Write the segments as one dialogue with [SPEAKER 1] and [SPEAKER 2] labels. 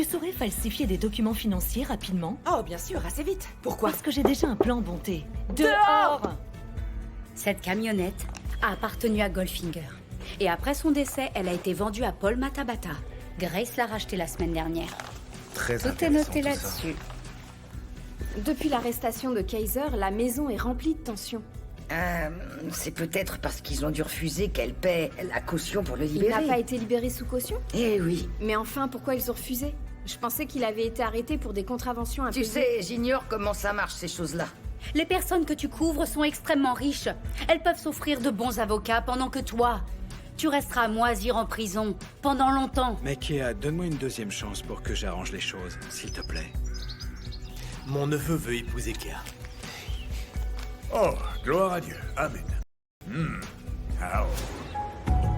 [SPEAKER 1] saurais falsifier des documents financiers rapidement?
[SPEAKER 2] Oh, bien sûr, assez vite. Pourquoi?
[SPEAKER 1] Parce que j'ai déjà un plan, Bonté. Dehors!
[SPEAKER 3] Cette camionnette a appartenu à Goldfinger. Et après son décès, elle a été vendue à Paul Matabata. Grace l'a rachetée la semaine dernière.
[SPEAKER 4] Très
[SPEAKER 3] Tout est
[SPEAKER 4] intéressant,
[SPEAKER 3] noté
[SPEAKER 4] tout ça.
[SPEAKER 3] là-dessus.
[SPEAKER 5] Depuis l'arrestation de Kaiser, la maison est remplie de tensions.
[SPEAKER 2] C'est peut-être parce qu'ils ont dû refuser qu'elle paie la caution pour le
[SPEAKER 5] Il
[SPEAKER 2] libérer.
[SPEAKER 5] n'a pas été libéré sous caution?
[SPEAKER 2] Eh oui.
[SPEAKER 5] Mais enfin, pourquoi ils ont refusé? Je pensais qu'il avait été arrêté pour des contraventions
[SPEAKER 2] Tu
[SPEAKER 5] impayées.
[SPEAKER 2] sais, j'ignore comment ça marche, ces choses-là.
[SPEAKER 3] Les personnes que tu couvres sont extrêmement riches. Elles peuvent s'offrir de bons avocats pendant que toi, tu resteras à moisir en prison pendant longtemps.
[SPEAKER 6] Mais Kea, donne-moi une deuxième chance pour que j'arrange les choses, s'il te plaît. Mon neveu veut épouser Kea.
[SPEAKER 7] Oh, gloire à Dieu. Amen. Ah, oh.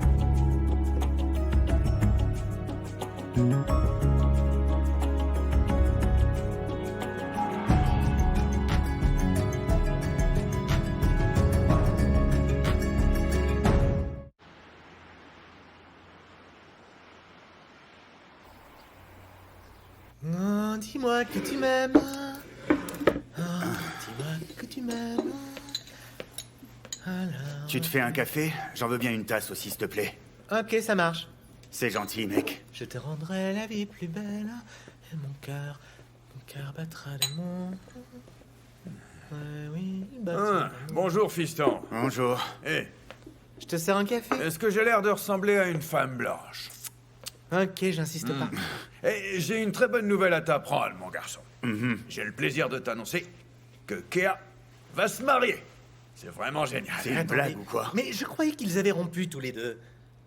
[SPEAKER 4] Oh, dis-moi que tu m'aimes. Oh, dis-moi que tu m'aimes. Alors...
[SPEAKER 8] Tu te fais un café? J'en veux bien une tasse aussi, s'il te plaît.
[SPEAKER 4] Ok, ça marche.
[SPEAKER 8] C'est gentil, mec.
[SPEAKER 4] Je te rendrai la vie plus belle. Et mon cœur battra d'amour. Oui, il battra d'amour.
[SPEAKER 7] Bonjour, fiston.
[SPEAKER 8] Bonjour.
[SPEAKER 7] Eh,
[SPEAKER 4] Je te sers un café?
[SPEAKER 7] est-ce que j'ai l'air de ressembler à une femme blanche?
[SPEAKER 4] Ok, j'insiste pas.
[SPEAKER 7] Eh, j'ai une très bonne nouvelle à t'apprendre, mon garçon. J'ai le plaisir de t'annoncer que Kea va se marier. C'est vraiment génial.
[SPEAKER 8] C'est une blague ou quoi?
[SPEAKER 4] Mais je croyais qu'ils avaient rompu tous les deux.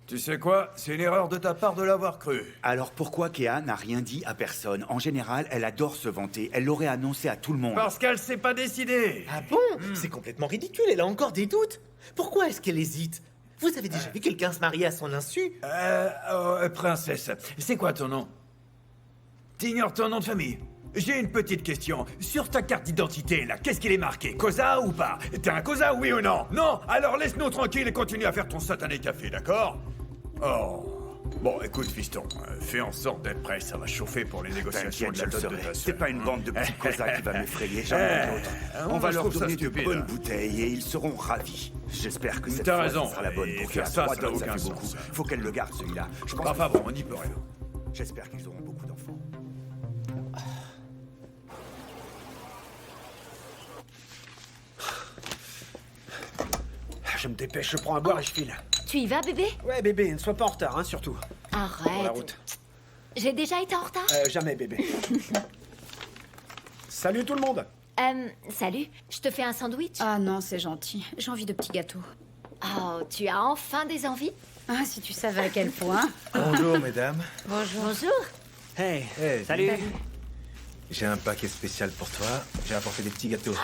[SPEAKER 7] Tu sais quoi? C'est une erreur de ta part de l'avoir cru.
[SPEAKER 8] Alors pourquoi Kea n'a rien dit à personne? En général, elle adore se vanter. Elle l'aurait annoncé à tout le monde.
[SPEAKER 7] Parce qu'elle s'est pas décidée.
[SPEAKER 4] Ah bon? C'est complètement ridicule, elle a encore des doutes. Pourquoi est-ce qu'elle hésite? Vous avez déjà vu quelqu'un se marier à son insu?
[SPEAKER 7] Princesse, c'est quoi ton nom? T'ignores ton nom de famille? J'ai une petite question. Sur ta carte d'identité, là, qu'est-ce qu'il est marqué? Cosa ou pas? T'es un Cosa, oui ou non? Non? Alors laisse-nous tranquille et continue à faire ton satané café, d'accord? Oh. Bon, écoute, fiston, fais en sorte d'être prêt, ça va chauffer pour les négociations
[SPEAKER 8] T'inquiète,
[SPEAKER 7] de
[SPEAKER 8] je
[SPEAKER 7] la
[SPEAKER 8] le
[SPEAKER 7] dot de
[SPEAKER 8] serai.
[SPEAKER 7] ta
[SPEAKER 8] C'est
[SPEAKER 7] sœur.
[SPEAKER 8] pas une bande de petits Cosa qui va m'effrayer, jamais d'autres. On va
[SPEAKER 7] je
[SPEAKER 8] leur
[SPEAKER 7] trouve ça
[SPEAKER 8] donner de
[SPEAKER 7] stupide,
[SPEAKER 8] bonnes
[SPEAKER 7] hein.
[SPEAKER 8] bouteilles et ils seront ravis. J'espère que cette
[SPEAKER 7] T'as
[SPEAKER 8] fois,
[SPEAKER 7] raison,
[SPEAKER 8] ce sera la bonne
[SPEAKER 7] et
[SPEAKER 8] pour
[SPEAKER 7] faire
[SPEAKER 8] Kea.
[SPEAKER 7] ça,
[SPEAKER 8] 3
[SPEAKER 7] ça n'a
[SPEAKER 8] tonnes, ça
[SPEAKER 7] aucun
[SPEAKER 8] fait
[SPEAKER 7] sens.
[SPEAKER 8] beaucoup. Faut qu'elle le garde, celui-là. Je pense
[SPEAKER 7] Enfin
[SPEAKER 8] que-
[SPEAKER 7] bon, on n'y peut rien.
[SPEAKER 8] J'espère qu'ils auront beaucoup d'enfants.
[SPEAKER 6] Je me dépêche, je prends à boire et je file.
[SPEAKER 9] Tu y vas, bébé?
[SPEAKER 6] Ouais, bébé, ne sois pas en retard, hein, surtout. Pour la
[SPEAKER 9] Arrête.
[SPEAKER 6] route.
[SPEAKER 9] J'ai déjà été en retard?
[SPEAKER 6] Jamais, bébé. Salut tout le monde.
[SPEAKER 9] Salut. Je te fais un sandwich?
[SPEAKER 3] Ah non, c'est gentil. J'ai envie de petits gâteaux.
[SPEAKER 9] Oh, tu as enfin des envies?
[SPEAKER 3] Ah, si tu savais à quel point.
[SPEAKER 4] Bonjour, mesdames.
[SPEAKER 9] Bonjour.
[SPEAKER 6] Hey,
[SPEAKER 4] Salut. J'ai un paquet spécial pour toi. J'ai apporté des petits gâteaux.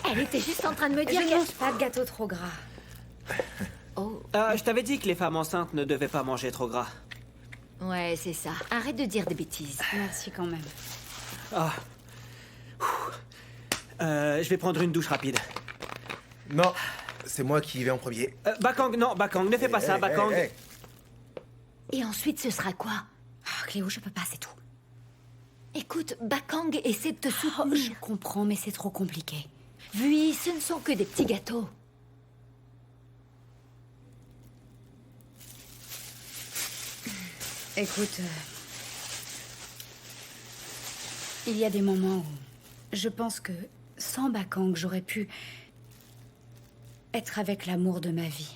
[SPEAKER 9] Elle était juste en train de me dire
[SPEAKER 3] Je
[SPEAKER 9] qu'elle...
[SPEAKER 3] mange pas de gâteau trop gras.
[SPEAKER 9] Oh,
[SPEAKER 10] Je t'avais dit que les femmes enceintes ne devaient pas manger trop gras.
[SPEAKER 9] ouais, c'est ça. Arrête de dire des bêtises.
[SPEAKER 3] Merci quand même.
[SPEAKER 10] Je vais prendre une douche rapide.
[SPEAKER 4] Non, c'est moi qui y vais en premier.
[SPEAKER 10] Bakang, non, Bakang, ne fais pas ça,
[SPEAKER 4] Hey,
[SPEAKER 10] Bakang.
[SPEAKER 4] hey, hey.
[SPEAKER 9] Et ensuite, ce sera quoi?
[SPEAKER 3] Ah, Cléo, je peux pas, c'est tout.
[SPEAKER 9] Écoute, Bakang essaie de te
[SPEAKER 3] Oh,
[SPEAKER 9] soutenir.
[SPEAKER 3] je comprends, mais c'est trop compliqué.
[SPEAKER 9] Oui, ce ne sont que des petits gâteaux.
[SPEAKER 3] Écoute, il y a des moments où je pense que sans Bakang, j'aurais pu être avec l'amour de ma vie.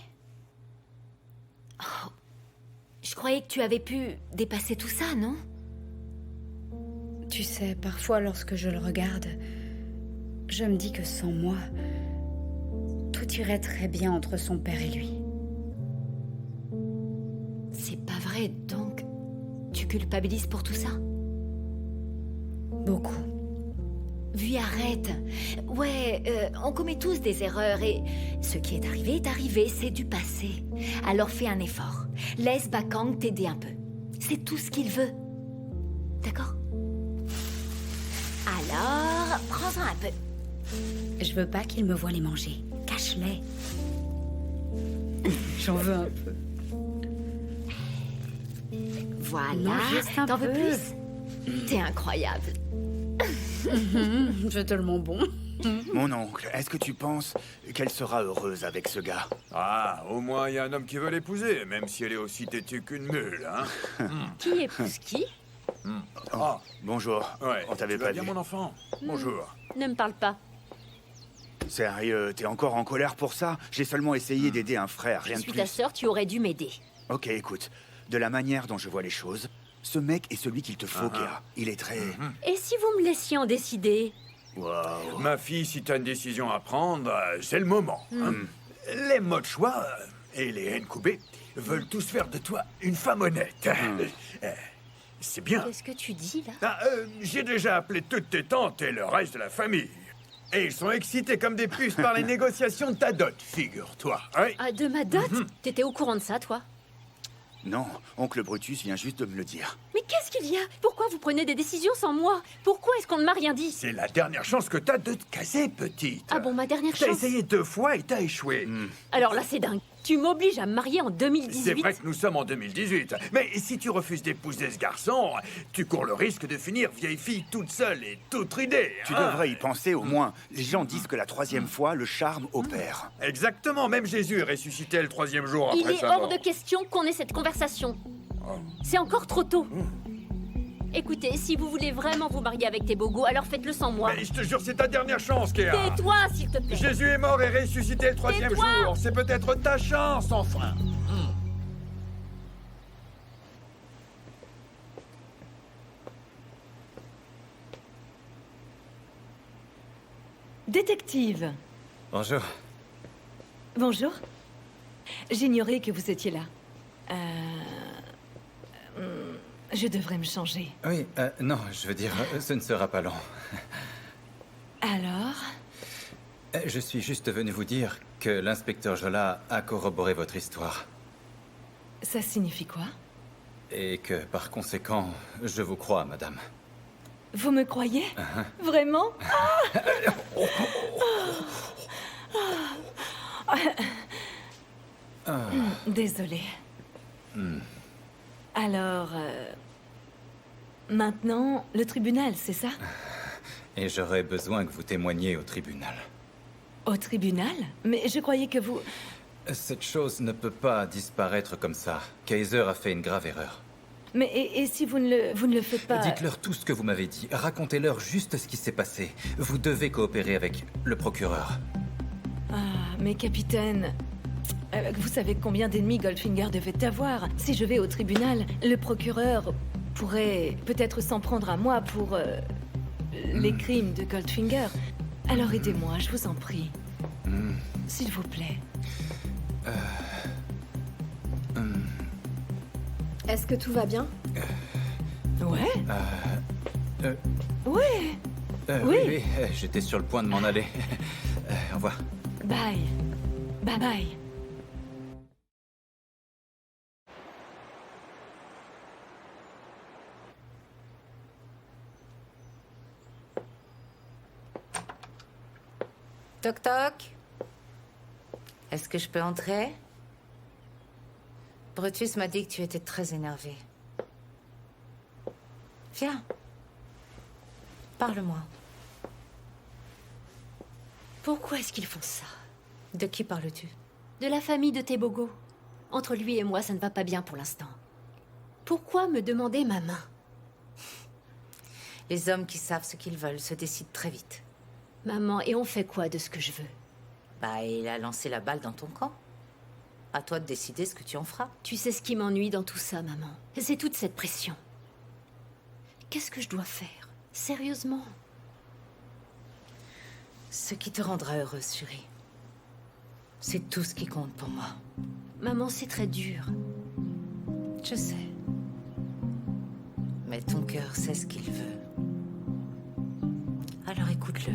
[SPEAKER 9] Je croyais que tu avais pu dépasser tout ça, non?
[SPEAKER 3] Tu sais, parfois lorsque je le regarde, je me dis que sans moi, tout irait très bien entre son père et lui.
[SPEAKER 9] C'est pas vrai, donc... Tu culpabilises pour tout ça?
[SPEAKER 3] Beaucoup.
[SPEAKER 9] Oui, arrête. Ouais, on commet tous des erreurs et ce qui est arrivé, c'est du passé. Alors fais un effort. Laisse Bakang t'aider un peu. C'est tout ce qu'il veut. D'accord? Alors, prends-en un peu.
[SPEAKER 3] Je veux pas qu'il me voie les manger. Cache-les. J'en veux un peu.
[SPEAKER 9] Voilà.
[SPEAKER 3] Non, juste un
[SPEAKER 9] T'en veux
[SPEAKER 3] peu.
[SPEAKER 9] plus? T'es incroyable.
[SPEAKER 3] J'ai tellement bon.
[SPEAKER 8] Mon oncle, est-ce que tu penses qu'elle sera heureuse avec ce gars?
[SPEAKER 7] Ah, au moins il y a un homme qui veut l'épouser, même si elle est aussi têtue qu'une mule, hein.
[SPEAKER 9] Qui épouse qui?
[SPEAKER 8] Oh, bonjour.
[SPEAKER 7] Ouais,
[SPEAKER 8] On t'avait
[SPEAKER 7] tu vas
[SPEAKER 8] pas
[SPEAKER 7] bien,
[SPEAKER 8] vu.
[SPEAKER 7] mon enfant? Bonjour.
[SPEAKER 9] Ne me parle pas.
[SPEAKER 8] Sérieux, t'es encore en colère pour ça? J'ai seulement essayé d'aider un frère,
[SPEAKER 9] Je
[SPEAKER 8] rien de
[SPEAKER 9] suis
[SPEAKER 8] plus.
[SPEAKER 9] ta sœur, tu aurais dû m'aider.
[SPEAKER 8] Ok, écoute. De la manière dont je vois les choses, ce mec est celui qu'il te faut, Kéa. Il est très...
[SPEAKER 9] Et si vous me laissiez en décider?
[SPEAKER 8] Waouh.
[SPEAKER 7] Ma fille, si t'as une décision à prendre, c'est le moment. Hein. Les Mochois et les Nkubé veulent tous faire de toi une femme honnête. C'est bien.
[SPEAKER 9] Qu'est-ce que tu dis, là?
[SPEAKER 7] Ah, j'ai déjà appelé toutes tes tantes et le reste de la famille. Et ils sont excités comme des puces par les négociations de ta dot, figure-toi. Oui.
[SPEAKER 9] Ah, de ma dot? T'étais au courant de ça, toi?
[SPEAKER 8] Non, oncle Brutus vient juste de me le dire.
[SPEAKER 9] Mais qu'est-ce qu'il y a? Pourquoi vous prenez des décisions sans moi? Pourquoi est-ce qu'on ne m'a rien dit?
[SPEAKER 7] C'est la dernière chance que t'as de te caser, petite.
[SPEAKER 9] Ah bon, ma dernière
[SPEAKER 7] T'as
[SPEAKER 9] chance?
[SPEAKER 7] essayé 2 fois et t'as échoué.
[SPEAKER 9] Alors là, c'est dingue. Tu m'obliges à me marier en 2018?
[SPEAKER 7] C'est vrai que nous sommes en 2018. Mais si tu refuses d'épouser ce garçon, tu cours le risque de finir vieille fille toute seule et toute ridée.
[SPEAKER 8] Tu
[SPEAKER 7] hein.
[SPEAKER 8] devrais y penser au moins. Les gens disent que la 3e fois, le charme opère.
[SPEAKER 7] Exactement, même Jésus est ressuscité le 3e jour
[SPEAKER 9] Il
[SPEAKER 7] après
[SPEAKER 9] est
[SPEAKER 7] sa
[SPEAKER 9] hors
[SPEAKER 7] mort.
[SPEAKER 9] de question qu'on ait cette conversation. C'est encore trop tôt. Écoutez, si vous voulez vraiment vous marier avec tes bogos, alors faites-le sans moi.
[SPEAKER 7] Mais je te jure, c'est ta dernière chance, Kéa.
[SPEAKER 9] Tais-toi, s'il te plaît.
[SPEAKER 7] Jésus est mort et ressuscité le 3e
[SPEAKER 9] Tais-toi.
[SPEAKER 7] jour. C'est peut-être ta chance, enfin.
[SPEAKER 1] Détective.
[SPEAKER 11] Bonjour.
[SPEAKER 1] Bonjour. J'ignorais que vous étiez là. Je devrais me changer.
[SPEAKER 11] Oui, non, je veux dire, ce ne sera pas long.
[SPEAKER 1] Alors?
[SPEAKER 11] Je suis juste venu vous dire que l'inspecteur Jola a corroboré votre histoire.
[SPEAKER 1] Ça signifie quoi?
[SPEAKER 11] Et que, par conséquent, je vous crois, madame.
[SPEAKER 1] Vous me croyez? Vraiment? Désolée. Alors, maintenant, le tribunal, c'est ça?
[SPEAKER 11] Et j'aurais besoin que vous témoigniez au tribunal.
[SPEAKER 1] Au tribunal? Mais je croyais que vous...
[SPEAKER 11] Cette chose ne peut pas disparaître comme ça. Kaiser a fait une grave erreur.
[SPEAKER 1] Mais et si vous ne le faites pas...
[SPEAKER 11] Dites-leur tout ce que vous m'avez dit. Racontez-leur juste ce qui s'est passé. Vous devez coopérer avec le procureur.
[SPEAKER 1] Ah, mais capitaine... vous savez combien d'ennemis Goldfinger devait avoir. Si je vais au tribunal, le procureur pourrait peut-être s'en prendre à moi pour les crimes de Goldfinger. Alors aidez-moi, je vous en prie. S'il vous plaît.
[SPEAKER 5] Est-ce que tout va bien?
[SPEAKER 1] Ouais?
[SPEAKER 11] Oui,
[SPEAKER 1] Oui.
[SPEAKER 11] j'étais sur le point de m'en aller. Au revoir.
[SPEAKER 1] Bye. Bye bye.
[SPEAKER 12] Toc toc. Est-ce que je peux entrer? Brutus m'a dit que tu étais très énervé. Viens. Parle-moi.
[SPEAKER 9] Pourquoi est-ce qu'ils font ça?
[SPEAKER 12] De qui parles-tu?
[SPEAKER 9] De la famille de Tebogo. Entre lui et moi, ça ne va pas bien pour l'instant. Pourquoi me demander ma main?
[SPEAKER 12] Les hommes qui savent ce qu'ils veulent se décident très vite.
[SPEAKER 9] Maman, et on fait quoi de ce que je veux?
[SPEAKER 12] Bah, il a lancé la balle dans ton camp. À toi de décider ce que tu en feras.
[SPEAKER 9] Tu sais ce qui m'ennuie dans tout ça, maman? C'est toute cette pression. Qu'est-ce que je dois faire? Sérieusement?
[SPEAKER 12] Ce qui te rendra heureuse, chérie. C'est tout ce qui compte pour moi.
[SPEAKER 9] Maman, c'est très dur.
[SPEAKER 12] Je sais. Mais ton cœur sait ce qu'il veut. Alors écoute-le.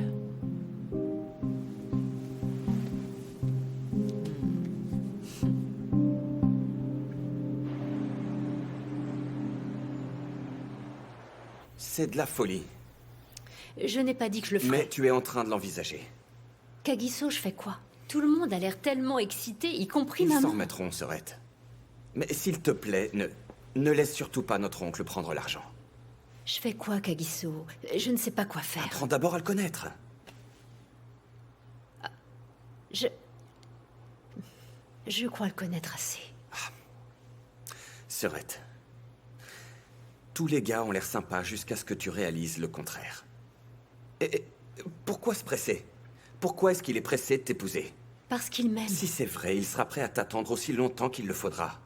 [SPEAKER 13] C'est de la folie.
[SPEAKER 9] Je n'ai pas dit que je le ferais.
[SPEAKER 13] Mais tu es en train de l'envisager.
[SPEAKER 9] Kagiso, je fais quoi? Tout le monde a l'air tellement excité, y compris
[SPEAKER 13] Ils s'en
[SPEAKER 9] maman.
[SPEAKER 13] remettront, Sorette. Mais s'il te plaît, ne laisse surtout pas notre oncle prendre l'argent.
[SPEAKER 9] Je fais quoi, Kagiso? Je ne sais pas quoi faire.
[SPEAKER 13] Apprends d'abord à le connaître.
[SPEAKER 9] Je crois le connaître assez.
[SPEAKER 13] Serette. Tous les gars ont l'air sympas jusqu'à ce que tu réalises le contraire. Et pourquoi se presser? Pourquoi est-ce qu'il est pressé de t'épouser?
[SPEAKER 9] Parce qu'il m'aime.
[SPEAKER 13] Si c'est vrai, il sera prêt à t'attendre aussi longtemps qu'il le faudra.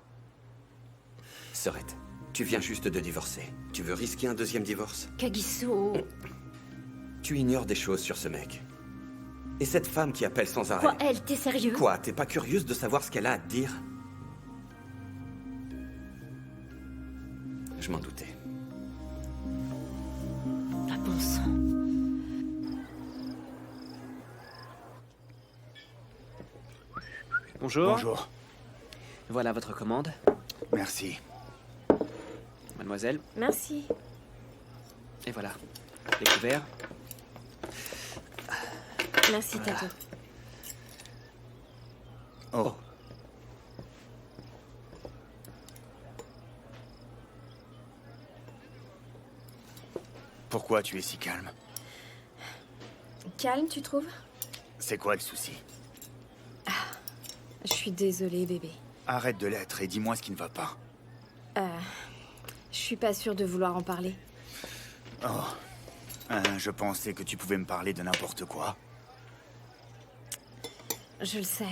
[SPEAKER 13] Serette, tu viens juste de divorcer. Tu veux risquer un deuxième divorce?
[SPEAKER 9] Kagiso...
[SPEAKER 13] Tu ignores des choses sur ce mec. Et cette femme qui appelle sans arrêt...
[SPEAKER 9] Quoi, elle? T'es sérieux?
[SPEAKER 13] Quoi? T'es pas curieuse de savoir ce qu'elle a à te dire? Je m'en doutais.
[SPEAKER 9] Ah bon sang.
[SPEAKER 10] Bonjour.
[SPEAKER 8] Bonjour.
[SPEAKER 10] Voilà votre commande.
[SPEAKER 8] Merci.
[SPEAKER 10] Mademoiselle.
[SPEAKER 5] Merci.
[SPEAKER 10] Et voilà. Les couverts.
[SPEAKER 5] Merci, Tato.
[SPEAKER 8] Oh. Pourquoi tu es si calme?
[SPEAKER 5] Calme, tu trouves?
[SPEAKER 8] C'est quoi le souci?
[SPEAKER 5] Je suis désolée, bébé.
[SPEAKER 8] Arrête de l'être et dis-moi ce qui ne va pas.
[SPEAKER 5] Je suis pas sûre de vouloir en parler.
[SPEAKER 8] Oh. Je pensais que tu pouvais me parler de n'importe quoi.
[SPEAKER 5] Je le sais.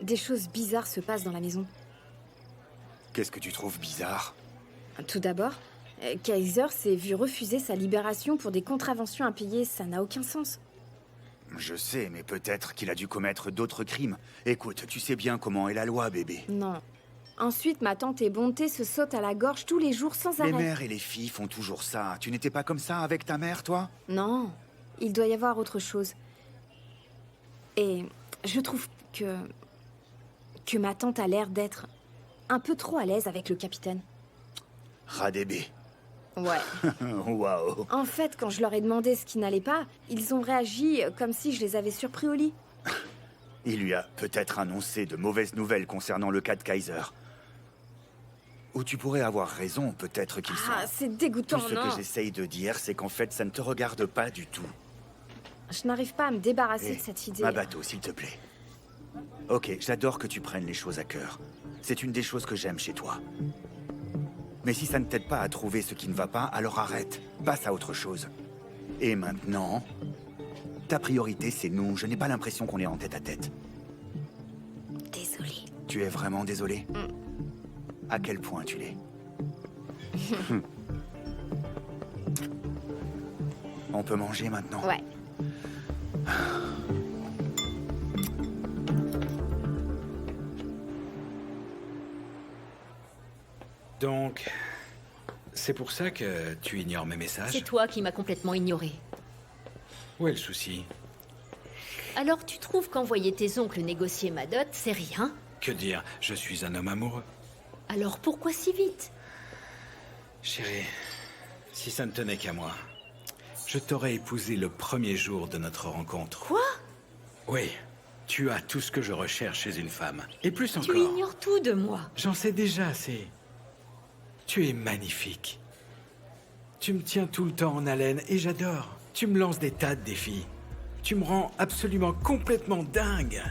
[SPEAKER 5] Des choses bizarres se passent dans la maison.
[SPEAKER 8] Qu'est-ce que tu trouves bizarre?
[SPEAKER 5] Tout d'abord, Kaiser s'est vu refuser sa libération pour des contraventions impayées. Ça n'a aucun sens.
[SPEAKER 8] Je sais, mais peut-être qu'il a dû commettre d'autres crimes. Écoute, tu sais bien comment est la loi, bébé.
[SPEAKER 5] Non. Ensuite, ma tante et Bonté se sautent à la gorge tous les jours sans arrêt.
[SPEAKER 8] Les mères et les filles font toujours ça. Tu n'étais pas comme ça avec ta mère, toi?
[SPEAKER 5] Non. Il doit y avoir autre chose. Et je trouve que ma tante a l'air d'être un peu trop à l'aise avec le capitaine.
[SPEAKER 8] Radébé.
[SPEAKER 5] Ouais.
[SPEAKER 8] Waouh.
[SPEAKER 5] En fait, quand je leur ai demandé ce qui n'allait pas, ils ont réagi comme si je les avais surpris au lit.
[SPEAKER 8] Il lui a peut-être annoncé de mauvaises nouvelles concernant le cas de Kaiser. Ou tu pourrais avoir raison, peut-être qu'il s'en...
[SPEAKER 5] Ah, c'est dégoûtant,
[SPEAKER 8] Tout ce
[SPEAKER 5] non?
[SPEAKER 8] que j'essaye de dire, c'est qu'en fait, ça ne te regarde pas du tout.
[SPEAKER 5] Je n'arrive pas à me débarrasser
[SPEAKER 8] Hé,
[SPEAKER 5] de cette idée.
[SPEAKER 8] ma bateau, s'il te plaît. Ok, j'adore que tu prennes les choses à cœur. C'est une des choses que j'aime chez toi. Mais si ça ne t'aide pas à trouver ce qui ne va pas, alors arrête. Passe à autre chose. Et maintenant, ta priorité, c'est nous. Je n'ai pas l'impression qu'on est en tête à tête.
[SPEAKER 5] Désolée.
[SPEAKER 8] Tu es vraiment désolé? À quel point tu l'es? On peut manger maintenant?
[SPEAKER 5] Ouais.
[SPEAKER 6] Donc, c'est pour ça que tu ignores mes messages?
[SPEAKER 9] C'est toi qui m'as complètement ignoré.
[SPEAKER 6] Où est le souci?
[SPEAKER 9] Alors tu trouves qu'envoyer tes oncles négocier ma dot, c'est rien?
[SPEAKER 6] Que dire? Je suis un homme amoureux.
[SPEAKER 9] Alors pourquoi si vite?
[SPEAKER 6] Chérie, si ça ne tenait qu'à moi, je t'aurais épousé le premier jour de notre rencontre.
[SPEAKER 9] Quoi?
[SPEAKER 6] Oui, tu as tout ce que je recherche chez une femme. Et plus encore.
[SPEAKER 9] Tu ignores tout de moi.
[SPEAKER 6] J'en sais déjà assez. Tu es magnifique. Tu me tiens tout le temps en haleine et j'adore. Tu me lances des tas de défis. Tu me rends absolument complètement dingue.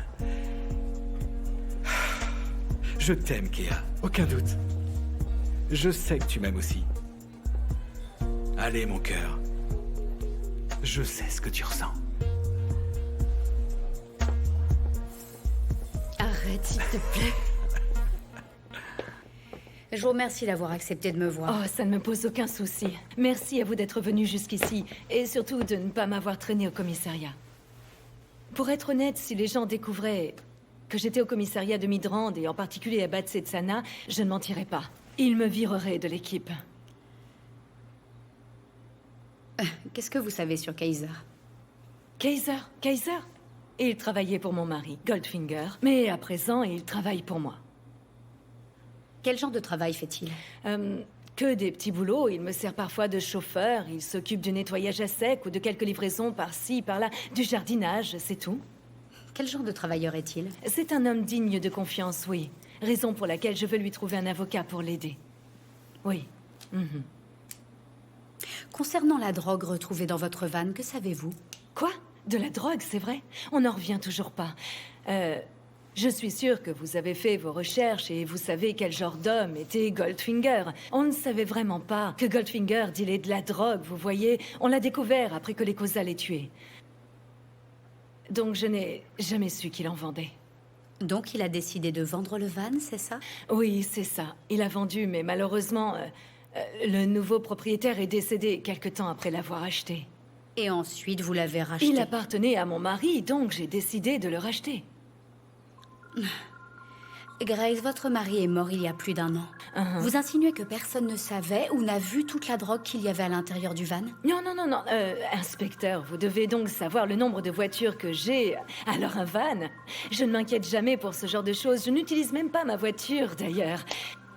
[SPEAKER 6] Je t'aime, Kéa. Aucun doute. Je sais que tu m'aimes aussi. Allez, mon cœur. Je sais ce que tu ressens.
[SPEAKER 9] Arrête, s'il te plaît.
[SPEAKER 3] Je vous remercie d'avoir accepté de me voir.
[SPEAKER 1] Oh, ça ne me pose aucun souci. Merci à vous d'être venu jusqu'ici. Et surtout de ne pas m'avoir traîné au commissariat. Pour être honnête, si les gens découvraient que j'étais au commissariat de Midrand et en particulier à Bad Setsana, je ne mentirais pas. Ils me vireraient de l'équipe.
[SPEAKER 3] Qu'est-ce que vous savez sur Kaiser?
[SPEAKER 1] Kaiser? Il travaillait pour mon mari, Goldfinger. Mais à présent, il travaille pour moi.
[SPEAKER 3] Quel genre de travail fait-il?
[SPEAKER 1] Que des petits boulots. Il me sert parfois de chauffeur. Il s'occupe du nettoyage à sec ou de quelques livraisons par-ci, par-là. Du jardinage, c'est tout.
[SPEAKER 3] Quel genre de travailleur est-il?
[SPEAKER 1] C'est un homme digne de confiance, oui. Raison pour laquelle je veux lui trouver un avocat pour l'aider. Oui.
[SPEAKER 3] Concernant la drogue retrouvée dans votre van, que savez-vous?
[SPEAKER 1] Quoi? De la drogue, c'est vrai? On n'en revient toujours pas. Je suis sûre que vous avez fait vos recherches et vous savez quel genre d'homme était Goldfinger. On ne savait vraiment pas que Goldfinger dealait de la drogue, vous voyez. On l'a découvert après que les Cosa l'aient tué. Donc je n'ai jamais su qu'il en vendait.
[SPEAKER 3] Donc il a décidé de vendre le van, c'est ça?
[SPEAKER 1] Oui, c'est ça. Il a vendu, mais malheureusement, le nouveau propriétaire est décédé quelque temps après l'avoir acheté.
[SPEAKER 3] Et ensuite, vous l'avez racheté?
[SPEAKER 1] Il appartenait à mon mari, donc j'ai décidé de le racheter.
[SPEAKER 3] Grace, votre mari est mort il y a plus d'1 an. Vous insinuez que personne ne savait ou n'a vu toute la drogue qu'il y avait à l'intérieur du van?
[SPEAKER 1] Non. Inspecteur, vous devez donc savoir le nombre de voitures que j'ai. Alors un van? Je ne m'inquiète jamais pour ce genre de choses. Je n'utilise même pas ma voiture, d'ailleurs.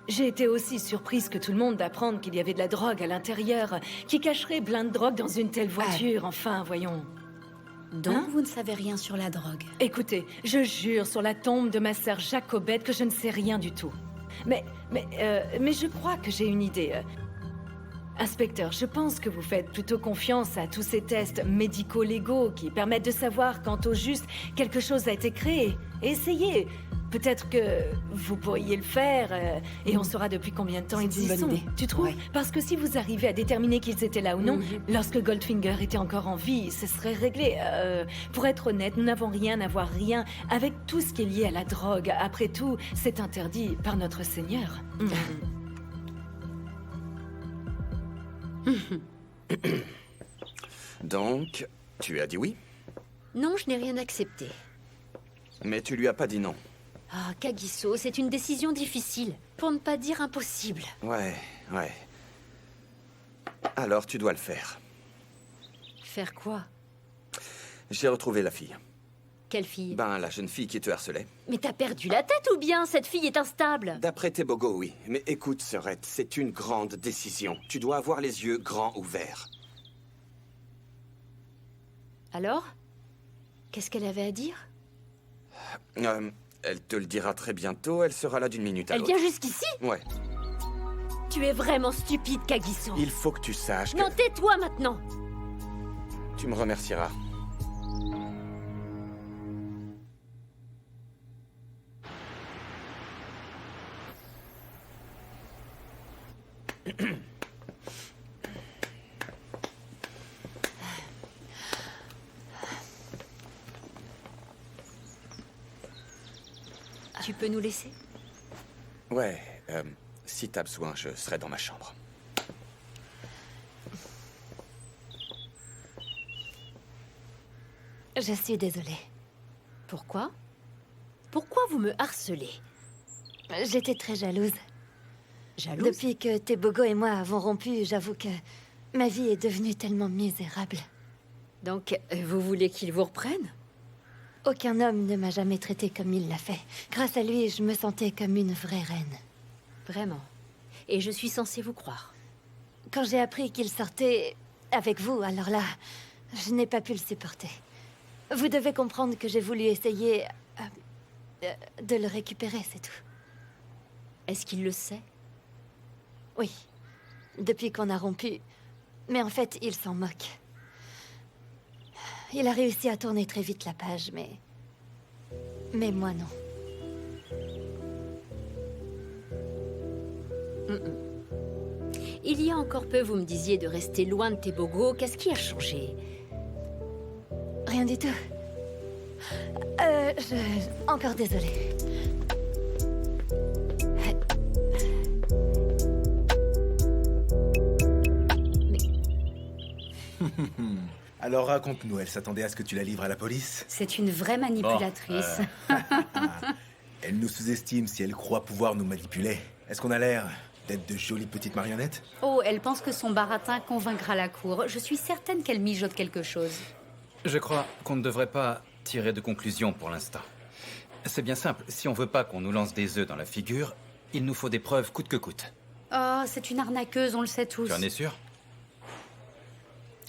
[SPEAKER 1] J'ai été aussi surprise que tout le monde d'apprendre qu'il y avait de la drogue à l'intérieur. Qui cacherait plein de drogue dans une telle voiture? Enfin, voyons.
[SPEAKER 3] Donc vous ne savez rien sur la drogue?
[SPEAKER 1] Écoutez, je jure sur la tombe de ma sœur Jacobette que je ne sais rien du tout. Mais je crois que j'ai une idée. Inspecteur, je pense que vous faites plutôt confiance à tous ces tests médico-légaux qui permettent de savoir quand au juste quelque chose a été créé. Essayez. Peut-être que vous pourriez le faire et on saura depuis combien de temps ils y sont. Tu trouves? Parce que si vous arrivez à déterminer qu'ils étaient là ou non, lorsque Goldfinger était encore en vie, ce serait réglé. Pour être honnête, nous n'avons rien à voir, rien avec tout ce qui est lié à la drogue. Après tout, c'est interdit par notre Seigneur.
[SPEAKER 13] Donc, tu as dit oui?
[SPEAKER 9] Non, je n'ai rien accepté.
[SPEAKER 13] Mais tu lui as pas dit non.
[SPEAKER 9] Ah, Kagiso, c'est une décision difficile, pour ne pas dire impossible.
[SPEAKER 13] Ouais. Alors tu dois le faire.
[SPEAKER 9] Faire quoi?
[SPEAKER 13] J'ai retrouvé la fille.
[SPEAKER 9] Quelle fille?
[SPEAKER 13] Ben, la jeune fille qui te harcelait.
[SPEAKER 9] Mais t'as perdu la tête ou bien cette fille est instable?
[SPEAKER 13] D'après tes bogos, oui. Mais écoute, Serette, c'est une grande décision. Tu dois avoir les yeux grands ouverts.
[SPEAKER 9] Alors? Qu'est-ce qu'elle avait à dire?
[SPEAKER 13] Elle te le dira très bientôt, elle sera là d'une minute à l'autre.
[SPEAKER 9] Elle vient jusqu'ici?
[SPEAKER 13] Ouais.
[SPEAKER 9] Tu es vraiment stupide, Kagiso.
[SPEAKER 13] Il faut que tu saches que...
[SPEAKER 9] Non, tais-toi maintenant!
[SPEAKER 13] Tu me remercieras.
[SPEAKER 9] Tu peux nous laisser?
[SPEAKER 13] Ouais, si t'as besoin, je serai dans ma chambre.
[SPEAKER 9] Je suis désolée. Pourquoi? Pourquoi vous me harcelez?
[SPEAKER 14] J'étais très jalouse.
[SPEAKER 9] Jalouse?
[SPEAKER 14] Depuis que Tebogo et moi avons rompu, j'avoue que ma vie est devenue tellement misérable.
[SPEAKER 9] Donc, vous voulez qu'il vous reprenne?
[SPEAKER 14] Aucun homme ne m'a jamais traité comme il l'a fait. Grâce à lui, je me sentais comme une vraie reine.
[SPEAKER 9] Vraiment? Et je suis censée vous croire?
[SPEAKER 14] Quand j'ai appris qu'il sortait avec vous, alors là, je n'ai pas pu le supporter. Vous devez comprendre que j'ai voulu essayer de le récupérer, c'est tout.
[SPEAKER 9] Est-ce qu'il le sait?
[SPEAKER 14] Oui, depuis qu'on a rompu. Mais en fait, il s'en moque. Il a réussi à tourner très vite la page, mais moi non.
[SPEAKER 9] Il y a encore peu, vous me disiez de rester loin de Tebogo. Qu'est-ce qui a changé?
[SPEAKER 14] Rien du tout. Encore désolée.
[SPEAKER 15] Alors raconte-nous, elle s'attendait à ce que tu la livres à la police?
[SPEAKER 3] C'est une vraie manipulatrice.
[SPEAKER 15] Elle nous sous-estime si elle croit pouvoir nous manipuler. Est-ce qu'on a l'air d'être de jolies petites marionnettes?
[SPEAKER 3] Oh, elle pense que son baratin convaincra la cour. Je suis certaine qu'elle mijote quelque chose.
[SPEAKER 11] Je crois qu'on ne devrait pas tirer de conclusion pour l'instant. C'est bien simple, si on veut pas qu'on nous lance des œufs dans la figure, il nous faut des preuves coûte que coûte.
[SPEAKER 3] Oh, c'est une arnaqueuse, on le sait tous.
[SPEAKER 11] Tu en es sûr?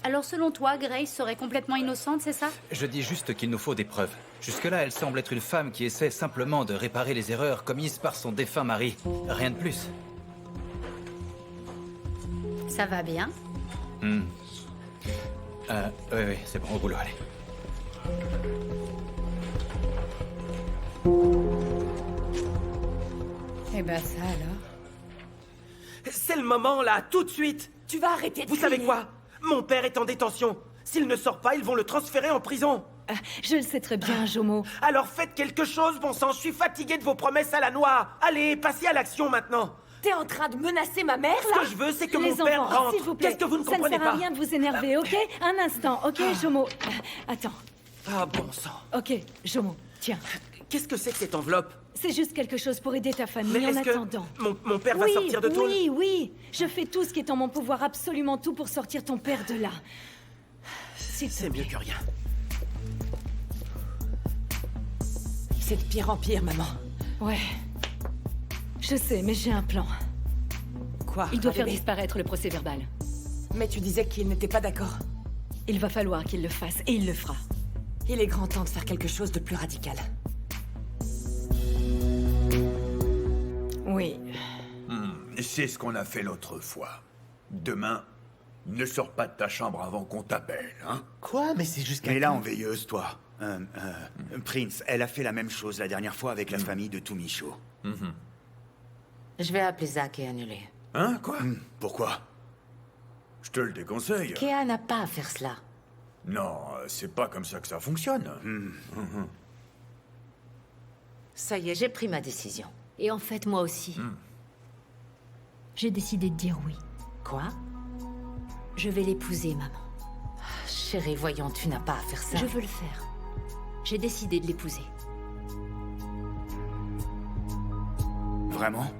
[SPEAKER 3] Alors selon toi, Grace serait complètement innocente, c'est ça?
[SPEAKER 11] Je dis juste qu'il nous faut des preuves. Jusque-là, elle semble être une femme qui essaie simplement de réparer les erreurs commises par son défunt mari. Rien de plus.
[SPEAKER 3] Ça va bien.
[SPEAKER 11] Oui, c'est bon, au boulot, allez.
[SPEAKER 3] Eh ben ça alors.
[SPEAKER 16] C'est le moment, là, tout de suite.
[SPEAKER 14] Tu vas arrêter de
[SPEAKER 16] Vous savez
[SPEAKER 14] crier.
[SPEAKER 16] quoi? Mon père est en détention. S'il ne sort pas, ils vont le transférer en prison.
[SPEAKER 1] Je le sais très bien, Jomo.
[SPEAKER 16] Alors faites quelque chose, bon sang, je suis fatigué de vos promesses à la noix. Allez, passez à l'action maintenant.
[SPEAKER 14] T'es en train de menacer ma mère, là?
[SPEAKER 16] Ce que je veux, c'est que
[SPEAKER 1] Les
[SPEAKER 16] mon père
[SPEAKER 1] enfants,
[SPEAKER 16] rentre.
[SPEAKER 1] s'il vous plaît.
[SPEAKER 16] Qu'est-ce que vous ne
[SPEAKER 1] Ça ne
[SPEAKER 16] comprenez
[SPEAKER 1] sert à
[SPEAKER 16] pas?
[SPEAKER 1] rien de vous énerver, ok? Un instant, ok, Jomo? Attends.
[SPEAKER 16] Ah, bon sang.
[SPEAKER 1] Ok, Jomo, tiens.
[SPEAKER 16] Qu'est-ce que c'est que cette enveloppe?
[SPEAKER 1] C'est juste quelque chose pour aider ta famille
[SPEAKER 16] Mais
[SPEAKER 1] en
[SPEAKER 16] est-ce que
[SPEAKER 1] attendant.
[SPEAKER 16] mon père va sortir de tôle?
[SPEAKER 1] Oui. Je fais tout ce qui est en mon pouvoir, absolument tout pour sortir ton père de là.
[SPEAKER 16] C'est mieux que rien.
[SPEAKER 14] C'est de pire en pire, maman.
[SPEAKER 1] Ouais. Je sais, mais j'ai un plan.
[SPEAKER 14] Quoi?
[SPEAKER 1] Il doit faire
[SPEAKER 14] bébé
[SPEAKER 1] disparaître le procès-verbal.
[SPEAKER 14] Mais tu disais qu'il n'était pas d'accord.
[SPEAKER 1] Il va falloir qu'il le fasse, et il le fera.
[SPEAKER 14] Il est grand temps de faire quelque chose de plus radical.
[SPEAKER 1] Oui.
[SPEAKER 7] C'est ce qu'on a fait l'autre fois. Demain, ne sors pas de ta chambre avant qu'on t'appelle, hein?
[SPEAKER 4] Quoi? Mais c'est jusqu'à...
[SPEAKER 8] Mais là, en veilleuse, toi. Prince, elle a fait la même chose la dernière fois avec la famille de Tumicho.
[SPEAKER 12] Je vais appeler Zach et annuler.
[SPEAKER 7] Hein, quoi?
[SPEAKER 8] Pourquoi?
[SPEAKER 7] Je te le déconseille.
[SPEAKER 12] Kéa n'a pas à faire cela.
[SPEAKER 7] Non, c'est pas comme ça que ça fonctionne.
[SPEAKER 12] Ça y est, j'ai pris ma décision.
[SPEAKER 9] Et en fait, moi aussi. J'ai décidé de dire oui.
[SPEAKER 12] Quoi?
[SPEAKER 9] Je vais l'épouser, maman.
[SPEAKER 12] Chérie, voyons, tu n'as pas à faire ça.
[SPEAKER 9] Je veux le faire. J'ai décidé de l'épouser.
[SPEAKER 8] Vraiment?